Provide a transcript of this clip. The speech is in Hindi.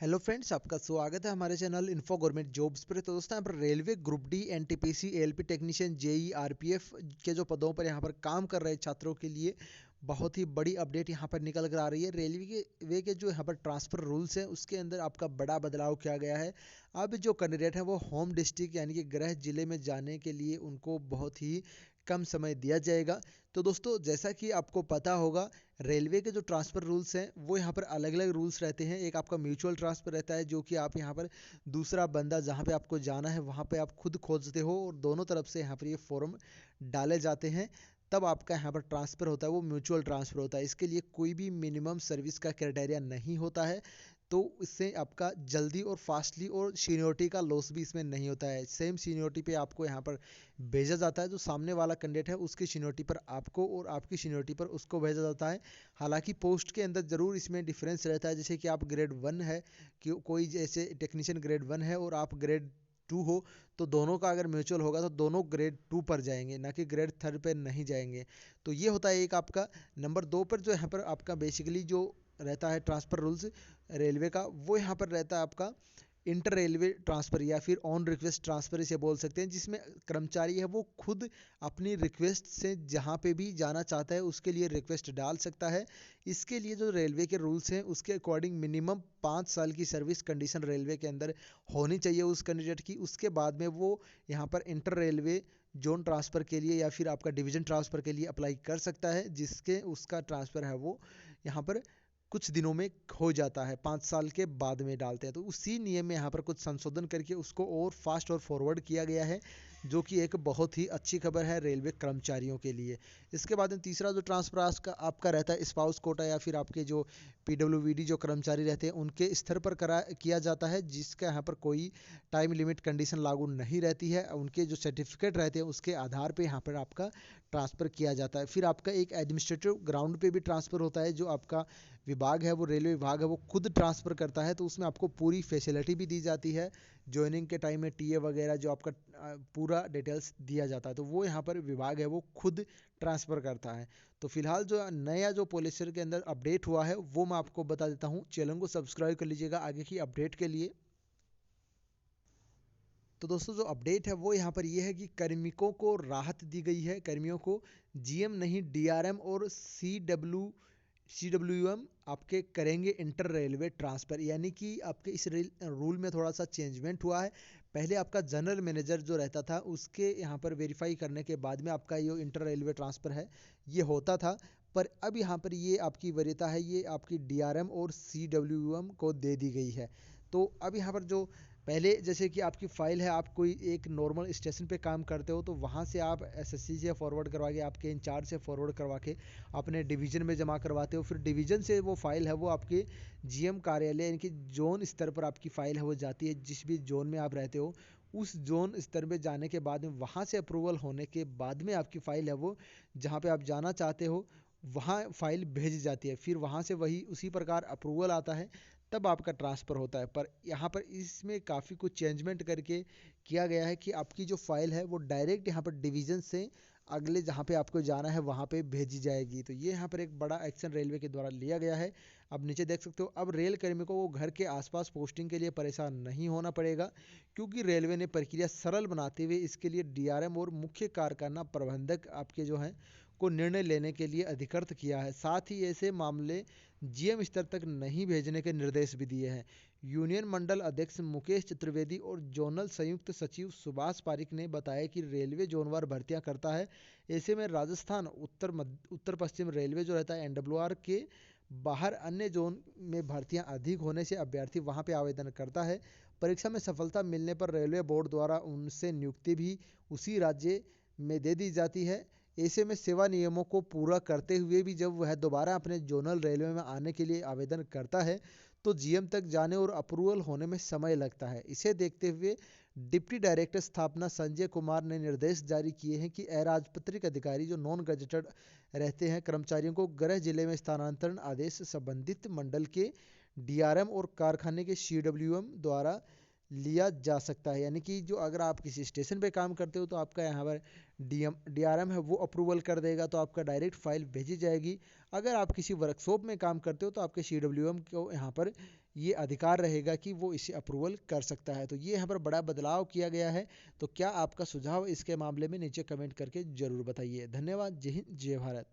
हेलो फ्रेंड्स, आपका स्वागत है हमारे चैनल इन्फो गवर्नमेंट जॉब्स पर। तो दोस्तों, यहाँ पर railway group D, NTPC, ALP technician, JE, RPF के जो पदों पर यहाँ पर काम कर रहे छात्रों के लिए बहुत ही बड़ी अपडेट यहाँ पर निकल कर आ रही है। रेलवे के जो यहाँ पर ट्रांसफ़र रूल्स हैं उसके अंदर आपका बड़ा बदलाव किया गया है। अब जो कैंडिडेट है वो होम डिस्ट्रिक्ट यानी कि गृह जिले में जाने के लिए उनको बहुत ही कम समय दिया जाएगा। तो दोस्तों, जैसा कि आपको पता होगा, रेलवे के जो ट्रांसफ़र रूल्स हैं वो यहाँ पर अलग अलग रूल्स रहते हैं। एक आपका म्यूचुअल ट्रांसफ़र रहता है, जो कि आप यहाँ पर दूसरा बंदा जहाँ पे आपको जाना है वहाँ पे आप खुद खोजते हो और दोनों तरफ से यहाँ पर ये फॉर्म डाले जाते हैं, तब आपका यहाँ पर ट्रांसफ़र होता है, वो म्यूचुअल ट्रांसफ़र होता है। इसके लिए कोई भी मिनिमम सर्विस का क्राइटेरिया नहीं होता है, तो इससे आपका जल्दी और फास्टली और सीनियोरिटी का लॉस भी इसमें नहीं होता है। सेम सीनियोरिटी पे आपको यहाँ पर भेजा जाता है, जो सामने वाला कैंडिडेट है उसकी सीनियोरिटी पर आपको और आपकी सीनियोरिटी पर उसको भेजा जाता है। हालांकि पोस्ट के अंदर ज़रूर इसमें डिफरेंस रहता है, जैसे कि आप ग्रेड 1 है, कि कोई जैसे टेक्नीशियन ग्रेड 1 है और आप ग्रेड 2 हो, तो दोनों का अगर म्यूचुअल होगा तो दोनों ग्रेड 2 पर जाएंगे, ना कि ग्रेड 3 पर नहीं जाएंगे। तो ये होता है एक आपका। नंबर 2 पर जो यहाँ पर आपका बेसिकली जो रहता है ट्रांसफ़र रूल्स रेलवे का, वो यहाँ पर रहता है आपका इंटर रेलवे ट्रांसफ़र या फिर ऑन रिक्वेस्ट ट्रांसफ़र इसे बोल सकते हैं, जिसमें कर्मचारी है वो खुद अपनी रिक्वेस्ट से जहाँ पे भी जाना चाहता है उसके लिए रिक्वेस्ट डाल सकता है। इसके लिए जो रेलवे के रूल्स हैं उसके अकॉर्डिंग मिनिमम 5 साल की सर्विस कंडीशन रेलवे के अंदर होनी चाहिए उस कैंडिडेट की। उसके बाद में वो यहाँ पर इंटर रेलवे जोन ट्रांसफ़र के लिए या फिर आपका डिवीज़न ट्रांसफ़र के लिए अप्लाई कर सकता है, जिसके उसका ट्रांसफ़र है वो यहाँ पर कुछ दिनों में हो जाता है, 5 साल के बाद में डालते हैं। तो उसी नियम में यहाँ पर कुछ संशोधन करके उसको और फास्ट और फॉरवर्ड किया गया है, जो कि एक बहुत ही अच्छी खबर है रेलवे कर्मचारियों के लिए। इसके बाद में तीसरा जो ट्रांसफर आपका रहता है स्पाउस कोटा या फिर आपके जो पीडब्ल्यूवीडी जो कर्मचारी रहते हैं उनके स्तर पर किया जाता है, जिसका यहाँ पर कोई टाइम लिमिट कंडीशन लागू नहीं रहती है। उनके जो सर्टिफिकेट रहते हैं उसके आधार पर यहाँ पर आपका ट्रांसफ़र किया जाता है। फिर आपका एक एडमिनिस्ट्रेटिव ग्राउंड पे भी ट्रांसफ़र होता है, जो आपका विभाग है वो रेलवे विभाग है वो खुद ट्रांसफ़र करता है, तो उसमें आपको पूरी फैसिलिटी भी दी जाती है। ज्वाइनिंग के टाइम में टीए वगैरह जो आपका पूरा डिटेल्स दिया जाता है, तो वो यहाँ पर विभाग है वो खुद ट्रांसफ़र करता है। तो फिलहाल जो नया जो पॉलिसी के अंदर अपडेट हुआ है वो मैं आपको बता देता हूँ। चैनल को सब्सक्राइब कर लीजिएगा आगे की अपडेट के लिए। तो दोस्तों, जो अपडेट है वो यहाँ पर ये है कि कार्मिकों को राहत दी गई है। कर्मियों को जीएम नहीं, डीआरएम और सीडब्ल्यूएम आपके करेंगे इंटर रेलवे ट्रांसफ़र, यानी कि आपके इस रूल में थोड़ा सा चेंजमेंट हुआ है। पहले आपका जनरल मैनेजर जो रहता था उसके यहाँ पर वेरीफाई करने के बाद में आपका ये इंटर रेलवे ट्रांसफ़र है ये होता था, पर अब यहाँ पर ये आपकी वरीयता है ये आपकी डीआरएम और सीडब्ल्यूएम को दे दी गई है। तो अब यहाँ पर जो पहले जैसे कि आपकी फ़ाइल है, आप कोई एक नॉर्मल स्टेशन पे काम करते हो तो वहाँ से आप एसएससी से फॉरवर्ड करवा के आपके इंचार्ज से फॉरवर्ड करवा के अपने डिवीज़न में जमा करवाते हो। फिर डिवीज़न से वो फ़ाइल है वो आपके जीएम कार्यालय यानी कि जोन स्तर पर आपकी फ़ाइल है वो जाती है। जिस भी जोन में आप रहते हो उस जोन स्तर में जाने के बाद में वहाँ से अप्रूवल होने के बाद में आपकी फ़ाइल है वो जहाँ पे आप जाना चाहते हो वहाँ फ़ाइल भेजी जाती है। फिर वहाँ से वही उसी प्रकार अप्रूवल आता है, तब आपका ट्रांसफ़र होता है। पर यहाँ पर इसमें काफ़ी कुछ चेंजमेंट करके किया गया है कि आपकी जो फ़ाइल है वो डायरेक्ट यहाँ पर डिवीज़न से अगले जहाँ पे आपको जाना है वहाँ पे भेजी जाएगी। तो ये यहाँ पर एक बड़ा एक्शन रेलवे के द्वारा लिया गया है। अब नीचे देख सकते हो, अब रेल कर्मियों को घर के आसपास पोस्टिंग के लिए परेशान नहीं होना पड़ेगा, क्योंकि रेलवे ने प्रक्रिया सरल बनाते हुए इसके लिए डीआरएम और मुख्य कारखाना प्रबंधक आपके जो हैं को निर्णय लेने के लिए अधिकृत किया है। साथ ही ऐसे मामले जीएम स्तर तक नहीं भेजने के निर्देश भी दिए हैं। यूनियन मंडल अध्यक्ष मुकेश चतुर्वेदी और जोनल संयुक्त सचिव सुभाष पारिक ने बताया कि रेलवे जोनवार भर्तियां करता है। ऐसे में राजस्थान, उत्तर पश्चिम रेलवे जो रहता है एनडब्ल्यूआर के बाहर अन्य जोन में भर्तियां अधिक होने से अभ्यर्थी वहां पे आवेदन करता है। परीक्षा में सफलता मिलने पर रेलवे बोर्ड द्वारा उनसे नियुक्ति भी उसी राज्य में दे दी जाती है। ऐसे में सेवा नियमों को पूरा करते हुए भी जब वह दोबारा अपने जोनल रेलवे में आने के लिए आवेदन करता है तो जीएम तक जाने और अप्रूवल होने में समय लगता है। इसे देखते हुए डिप्टी डायरेक्टर स्थापना संजय कुमार ने निर्देश जारी किए हैं कि अराजपत्रित अधिकारी जो नॉन गजेटेड रहते हैं कर्मचारियों को गृह जिले में स्थानांतरण आदेश संबंधित मंडल के डीआरएम और कारखाने के सीडब्ल्यूएम द्वारा लिया जा सकता है। यानी कि जो अगर आप किसी स्टेशन पे काम करते हो तो आपका यहाँ पर डीआरएम है वो अप्रूवल कर देगा, तो आपका डायरेक्ट फाइल भेजी जाएगी। अगर आप किसी वर्कशॉप में काम करते हो तो आपके सीडब्ल्यूएम को यहाँ पर ये अधिकार रहेगा कि वो इसे अप्रूवल कर सकता है। तो ये यहाँ पर बड़ा बदलाव किया गया है। तो क्या आपका सुझाव इसके मामले में नीचे कमेंट करके ज़रूर बताइए। धन्यवाद। जय हिंद, जय भारत।